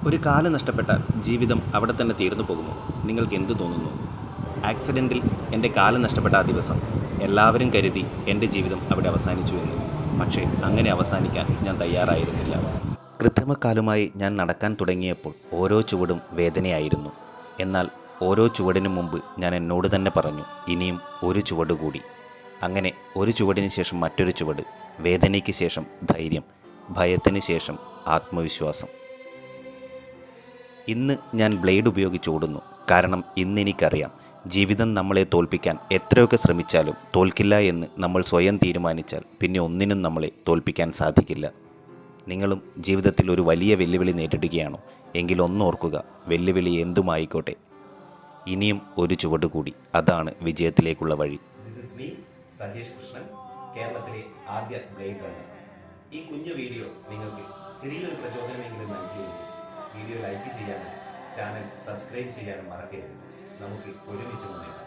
ഒരു കാല് നഷ്ടപ്പെട്ടാൽ ജീവിതം അവിടെ തന്നെ തീർന്നു പോകുമോ? നിങ്ങൾക്ക് എന്തു തോന്നുന്നു? ആക്സിഡൻറ്റിൽ എൻ്റെ കാല് നഷ്ടപ്പെട്ട ആ ദിവസം എല്ലാവരും കരുതി എൻ്റെ ജീവിതം അവിടെ അവസാനിച്ചു എന്ന്. പക്ഷേ അങ്ങനെ അവസാനിക്കാൻ ഞാൻ തയ്യാറായിരുന്നില്ല. കൃത്രിമക്കാലുമായി ഞാൻ നടക്കാൻ തുടങ്ങിയപ്പോൾ ഓരോ ചുവടും വേദനയായിരുന്നു. എന്നാൽ ഓരോ ചുവടിനും മുമ്പ് ഞാൻ എന്നോട് തന്നെ പറഞ്ഞു, ഇനിയും ഒരു ചുവട് കൂടി. അങ്ങനെ ഒരു ചുവടിന് ശേഷം മറ്റൊരു ചുവട്, വേദനയ്ക്ക് ശേഷം ധൈര്യം, ഭയത്തിന് ശേഷം ആത്മവിശ്വാസം. ഇന്ന് ഞാൻ ബ്ലേഡ് ഉപയോഗിച്ച് ഓടുന്നു. കാരണം ഇന്നെനിക്കറിയാം, ജീവിതം നമ്മളെ തോൽപ്പിക്കാൻ എത്രയൊക്കെ ശ്രമിച്ചാലും തോൽക്കില്ല എന്ന് നമ്മൾ സ്വയം തീരുമാനിച്ചാൽ പിന്നെ ഒന്നിനും നമ്മളെ തോൽപ്പിക്കാൻ സാധിക്കില്ല. നിങ്ങളും ജീവിതത്തിൽ ഒരു വലിയ വെല്ലുവിളി നേരിടുകയാണോ? എങ്കിൽ ഒന്നോർക്കുക, വെല്ലുവിളി എന്തുമായിക്കോട്ടെ, ഇനിയും ഒരു ചുവട് കൂടി, അതാണ് വിജയത്തിലേക്കുള്ള വഴി. സജേഷ് കൃഷ്ണൻ, കേരളത്തിലെ ആദ്യ ബ്ലേഡ് റണ്ണർ. ഈ കുഞ്ഞു വീഡിയോ നിങ്ങൾക്ക് ചെറിയൊരു പ്രചോദനമെങ്കിലും നൽകിയെങ്കിൽ വീഡിയോ ലൈക്ക് ചെയ്യാനും ചാനൽ സബ്സ്ക്രൈബ് ചെയ്യാനും മറക്കരുത്. നമുക്ക് ഒരുമിച്ച് മുന്നേറാം.